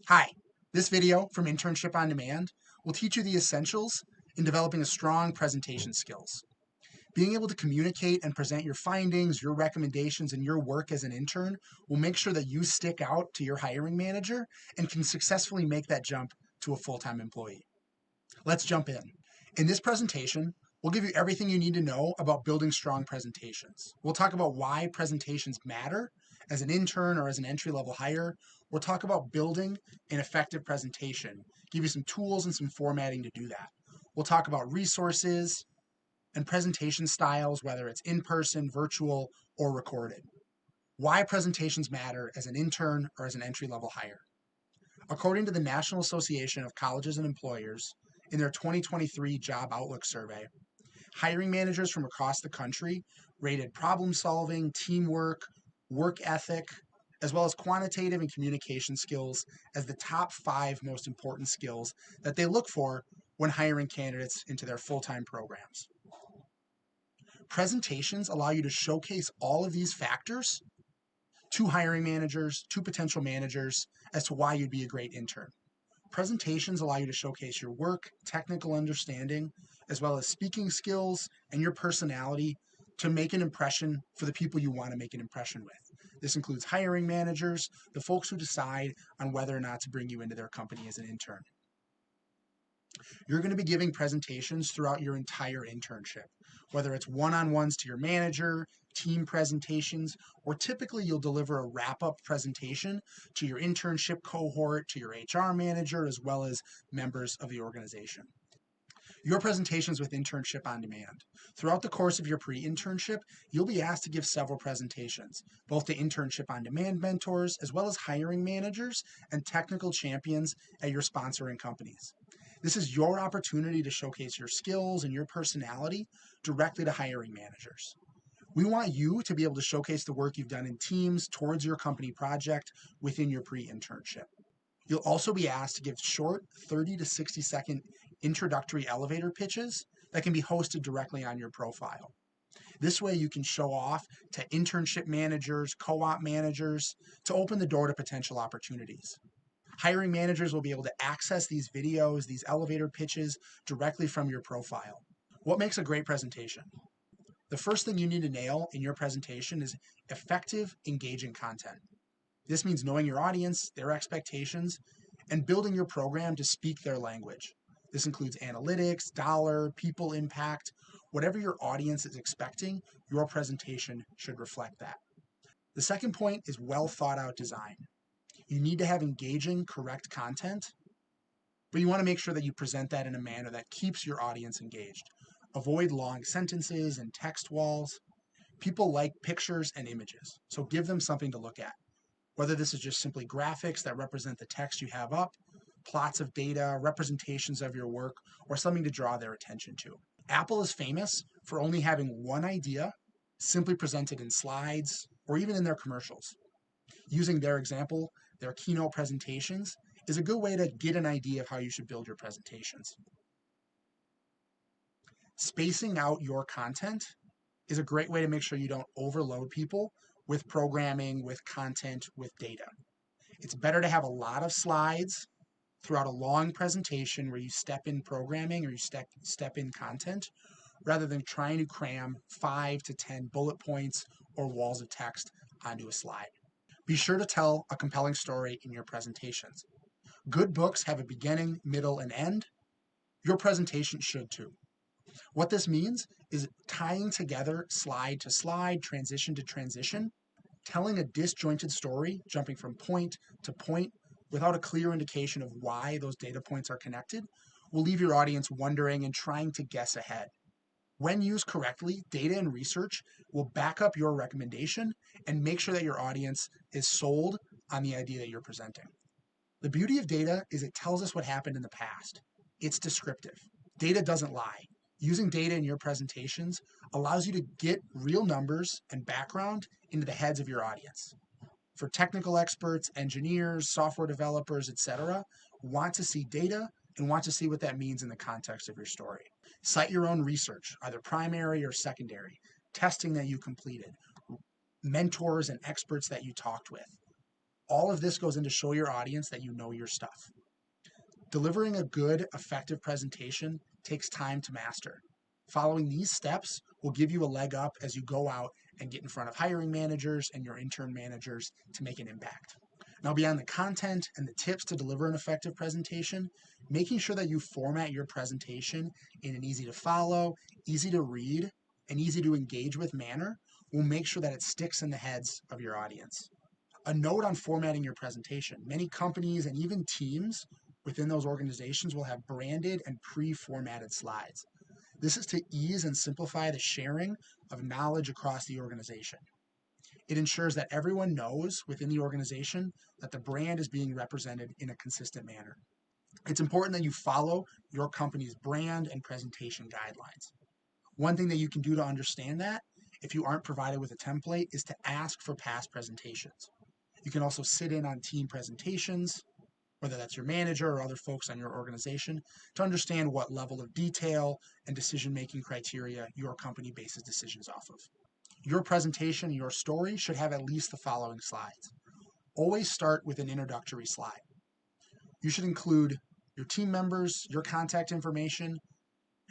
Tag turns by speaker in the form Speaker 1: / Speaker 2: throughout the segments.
Speaker 1: Hi, this video from Internship on Demand will teach you the essentials in developing a strong presentation skills. Being able to communicate and present your findings, your recommendations, and your work as an intern will make sure that you stick out to your hiring manager and can successfully make that jump to a full-time employee. Let's jump in. In this presentation, we'll give you everything you need to know about building strong presentations. We'll talk about why presentations matter as an intern or as an entry-level hire. We'll talk about building an effective presentation, give you some tools and some formatting to do that. We'll talk about resources and presentation styles, whether it's in-person, virtual, or recorded. Why presentations matter as an intern or as an entry-level hire. According to the National Association of Colleges and Employers, in their 2023 Job Outlook Survey, hiring managers from across the country rated problem solving, teamwork, work ethic, as well as quantitative and communication skills as the top 5 most important skills that they look for when hiring candidates into their full-time programs. Presentations allow you to showcase all of these factors to hiring managers, to potential managers, as to why you'd be a great intern. Presentations allow you to showcase your work, technical understanding, as well as speaking skills and your personality to make an impression for the people you want to make an impression with. This includes hiring managers, the folks who decide on whether or not to bring you into their company as an intern. You're going to be giving presentations throughout your entire internship, whether it's one-on-ones to your manager, team presentations, or typically you'll deliver a wrap-up presentation to your internship cohort, to your HR manager, as well as members of the organization. Your presentations with Internship on Demand. Throughout the course of your pre-internship, you'll be asked to give several presentations, both to Internship on Demand mentors, as well as hiring managers and technical champions at your sponsoring companies. This is your opportunity to showcase your skills and your personality directly to hiring managers. We want you to be able to showcase the work you've done in teams towards your company project within your pre-internship. You'll also be asked to give short 30 to 60 second introductory elevator pitches that can be hosted directly on your profile. This way you can show off to internship managers, co-op managers to open the door to potential opportunities. Hiring managers will be able to access these videos, these elevator pitches directly from your profile. What makes a great presentation? The first thing you need to nail in your presentation is effective, engaging content. This means knowing your audience, their expectations, and building your program to speak their language. This includes analytics, dollar, people impact. Whatever your audience is expecting, your presentation should reflect that. The second point is well thought out design. You need to have engaging, correct content, but you want to make sure that you present that in a manner that keeps your audience engaged. Avoid long sentences and text walls. People like pictures and images, so give them something to look at. Whether this is just simply graphics that represent the text you have up, plots of data, representations of your work, or something to draw their attention to. Apple is famous for only having one idea simply presented in slides or even in their commercials. Using their example, their keynote presentations, is a good way to get an idea of how you should build your presentations. Spacing out your content is a great way to make sure you don't overload people with programming, with content, with data. It's better to have a lot of slides throughout a long presentation where you step in programming or you step in content rather than trying to cram 5 to 10 bullet points or walls of text onto a slide. Be sure to tell a compelling story in your presentations. Good books have a beginning, middle, and end. Your presentation should too. What this means is tying together slide to slide, transition to transition, telling a disjointed story, jumping from point to point without a clear indication of why those data points are connected, will leave your audience wondering and trying to guess ahead. When used correctly, data and research will back up your recommendation and make sure that your audience is sold on the idea that you're presenting. The beauty of data is it tells us what happened in the past. It's descriptive. Data doesn't lie. Using data in your presentations allows you to get real numbers and background into the heads of your audience. For technical experts, engineers, software developers, etc., want to see data and want to see what that means in the context of your story. Cite your own research, either primary or secondary, testing that you completed, mentors and experts that you talked with. All of this goes in to show your audience that you know your stuff. Delivering a good, effective presentation takes time to master. Following these steps will give you a leg up as you go out and get in front of hiring managers and your intern managers to make an impact. Now, beyond the content and the tips to deliver an effective presentation, making sure that you format your presentation in an easy to follow, easy to read, and easy to engage with manner will make sure that it sticks in the heads of your audience. A note on formatting your presentation. Many companies and even teams within those organizations will have branded and pre-formatted slides. This is to ease and simplify the sharing of knowledge across the organization. It ensures that everyone knows within the organization that the brand is being represented in a consistent manner. It's important that you follow your company's brand and presentation guidelines. One thing that you can do to understand that, if you aren't provided with a template, is to ask for past presentations. You can also sit in on team presentations, whether that's your manager or other folks on your organization, to understand what level of detail and decision-making criteria your company bases decisions off of. Your presentation and your story should have at least the following slides. Always start with an introductory slide. You should include your team members, your contact information,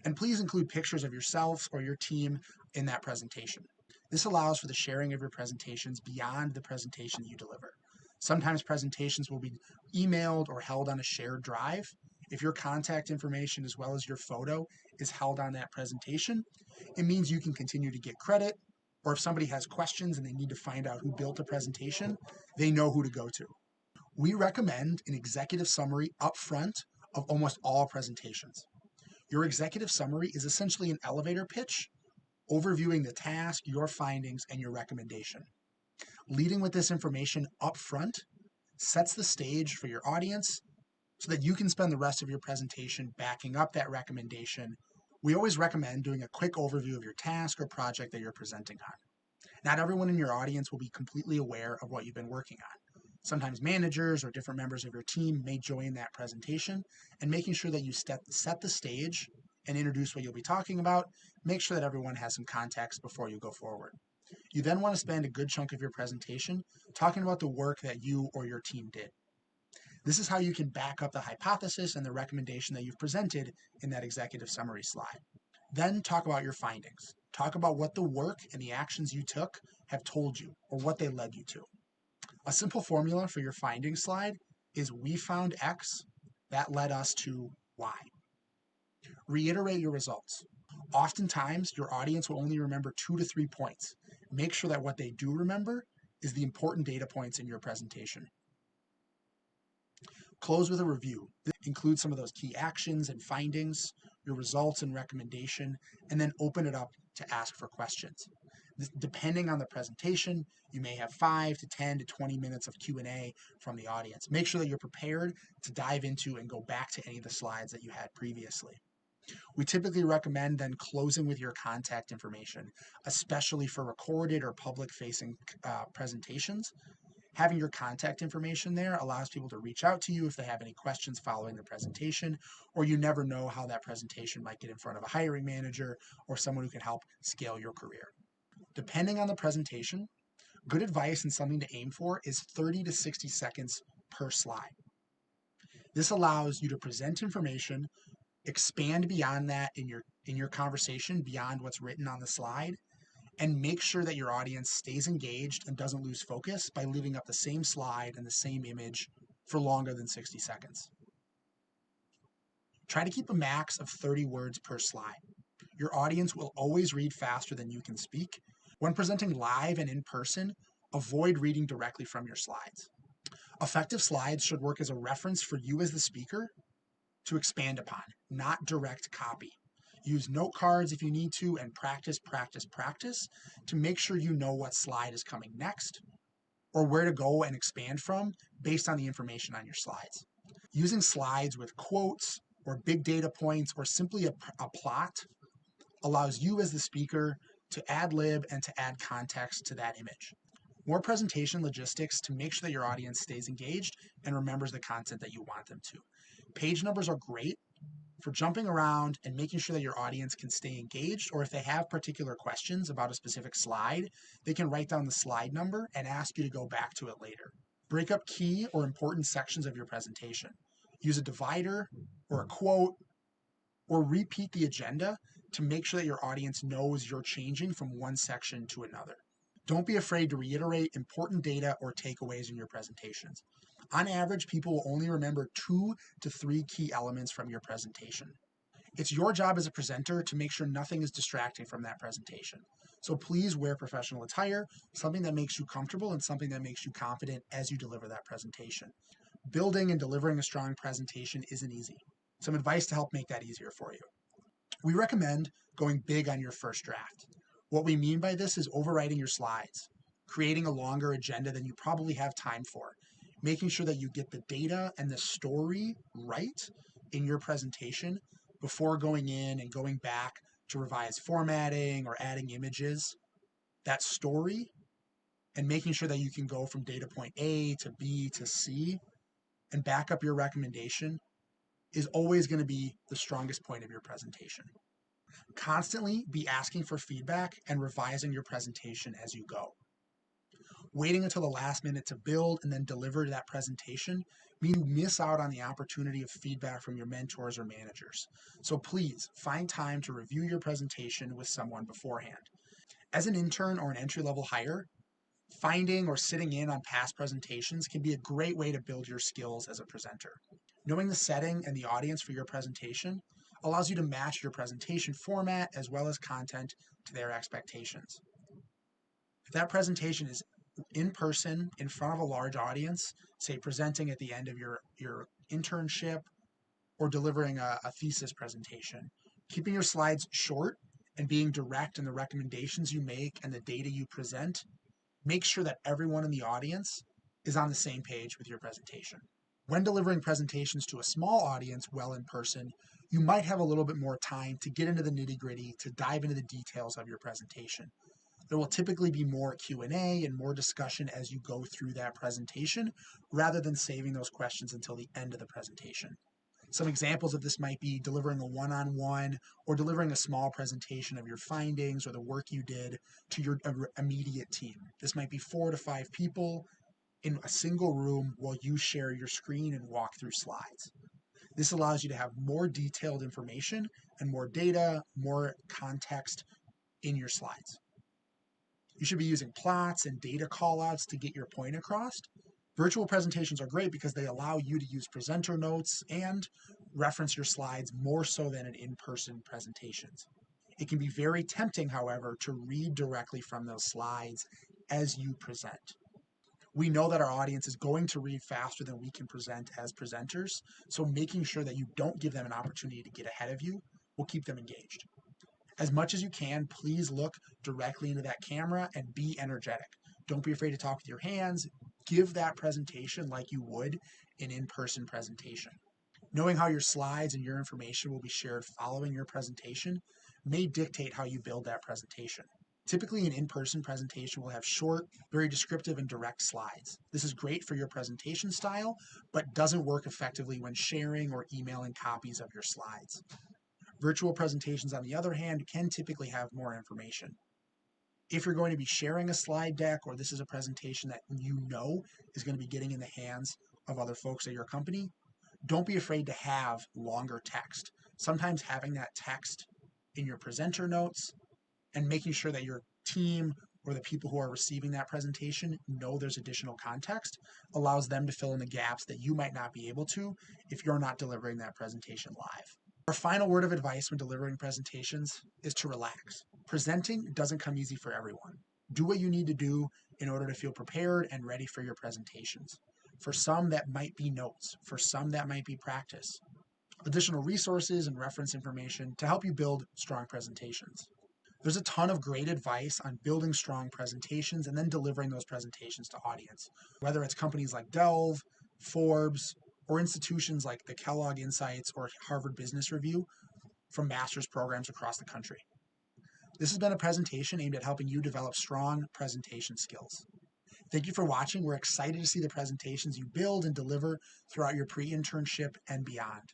Speaker 1: and please include pictures of yourself or your team in that presentation. This allows for the sharing of your presentations beyond the presentation you deliver. Sometimes presentations will be emailed or held on a shared drive. If your contact information as well as your photo is held on that presentation, it means you can continue to get credit, or if somebody has questions and they need to find out who built the presentation, they know who to go to. We recommend an executive summary up front of almost all presentations. Your executive summary is essentially an elevator pitch overviewing the task, your findings, and your recommendation. Leading with this information up front sets the stage for your audience so that you can spend the rest of your presentation backing up that recommendation. We always recommend doing a quick overview of your task or project that you're presenting on. Not everyone in your audience will be completely aware of what you've been working on. Sometimes managers or different members of your team may join that presentation, and making sure that you set the stage and introduce what you'll be talking about, make sure that everyone has some context before you go forward. You then want to spend a good chunk of your presentation talking about the work that you or your team did. This is how you can back up the hypothesis and the recommendation that you've presented in that executive summary slide. Then talk about your findings. Talk about what the work and the actions you took have told you or what they led you to. A simple formula for your findings slide is we found X, that led us to Y. Reiterate your results. Oftentimes, your audience will only remember 2 to 3 points. Make sure that what they do remember is the important data points in your presentation. Close with a review. This includes some of those key actions and findings, your results and recommendation, and then open it up to ask for questions. Depending on the presentation, you may have 5 to 10 to 20 minutes of Q&A from the audience. Make sure that you're prepared to dive into and go back to any of the slides that you had previously. We typically recommend then closing with your contact information, especially for recorded or public-facing presentations. Having your contact information there allows people to reach out to you if they have any questions following the presentation, or you never know how that presentation might get in front of a hiring manager or someone who can help scale your career. Depending on the presentation, good advice and something to aim for is 30 to 60 seconds per slide. This allows you to present information, expand beyond that in your conversation, beyond what's written on the slide, and make sure that your audience stays engaged and doesn't lose focus by leaving up the same slide and the same image for longer than 60 seconds. Try to keep a max of 30 words per slide. Your audience will always read faster than you can speak. When presenting live and in person, avoid reading directly from your slides. Effective slides should work as a reference for you as the speaker to expand upon, not direct copy. Use note cards if you need to, and practice to make sure you know what slide is coming next or where to go and expand from based on the information on your slides. Using slides with quotes or big data points or simply a plot allows you as the speaker to ad lib and to add context to that image. More presentation logistics to make sure that your audience stays engaged and remembers the content that you want them to. Page numbers are great for jumping around and making sure that your audience can stay engaged, or if they have particular questions about a specific slide, they can write down the slide number and ask you to go back to it later. Break up key or important sections of your presentation. Use a divider or a quote, or repeat the agenda to make sure that your audience knows you're changing from one section to another. Don't be afraid to reiterate important data or takeaways in your presentations. On average, people will only remember 2 to 3 key elements from your presentation. It's your job as a presenter to make sure nothing is distracting from that presentation. So please wear professional attire, something that makes you comfortable and something that makes you confident as you deliver that presentation. Building and delivering a strong presentation isn't easy. Some advice to help make that easier for you. We recommend going big on your first draft. What we mean by this is overwriting your slides, creating a longer agenda than you probably have time for, making sure that you get the data and the story right in your presentation before going in and going back to revise formatting or adding images. That story and making sure that you can go from data point A to B to C and back up your recommendation is always going to be the strongest point of your presentation. Constantly be asking for feedback and revising your presentation as you go. Waiting until the last minute to build and then deliver that presentation means you miss out on the opportunity of feedback from your mentors or managers. So please find time to review your presentation with someone beforehand. As an intern or an entry-level hire, finding or sitting in on past presentations can be a great way to build your skills as a presenter. Knowing the setting and the audience for your presentation allows you to match your presentation format as well as content to their expectations. If that presentation is in person, in front of a large audience, say presenting at the end of your internship or delivering a thesis presentation, keeping your slides short and being direct in the recommendations you make and the data you present, make sure that everyone in the audience is on the same page with your presentation. When delivering presentations to a small audience well in person, you might have a little bit more time to get into the nitty-gritty, to dive into the details of your presentation. There will typically be more Q&A and more discussion as you go through that presentation, rather than saving those questions until the end of the presentation. Some examples of this might be delivering a one-on-one or delivering a small presentation of your findings or the work you did to your immediate team. This might be 4 to 5 people in a single room while you share your screen and walk through slides. This allows you to have more detailed information and more data, more context in your slides. You should be using plots and data callouts to get your point across. Virtual presentations are great because they allow you to use presenter notes and reference your slides more so than in in-person presentations. It can be very tempting, however, to read directly from those slides as you present. We know that our audience is going to read faster than we can present as presenters, so making sure that you don't give them an opportunity to get ahead of you will keep them engaged. As much as you can, please look directly into that camera and be energetic. Don't be afraid to talk with your hands. Give that presentation like you would an in-person presentation. Knowing how your slides and your information will be shared following your presentation may dictate how you build that presentation. Typically, an in-person presentation will have short, very descriptive and direct slides. This is great for your presentation style, but doesn't work effectively when sharing or emailing copies of your slides. Virtual presentations, on the other hand, can typically have more information. If you're going to be sharing a slide deck or this is a presentation that you know is going to be getting in the hands of other folks at your company, don't be afraid to have longer text. Sometimes having that text in your presenter notes and making sure that your team or the people who are receiving that presentation know there's additional context allows them to fill in the gaps that you might not be able to if you're not delivering that presentation live. Our final word of advice when delivering presentations is to relax. Presenting doesn't come easy for everyone. Do what you need to do in order to feel prepared and ready for your presentations. For some, that might be notes. For some, that might be practice. Additional resources and reference information to help you build strong presentations. There's a ton of great advice on building strong presentations and then delivering those presentations to audience, whether it's companies like Delve, Forbes, or institutions like the Kellogg Insights or Harvard Business Review from master's programs across the country. This has been a presentation aimed at helping you develop strong presentation skills. Thank you for watching. We're excited to see the presentations you build and deliver throughout your pre-internship and beyond.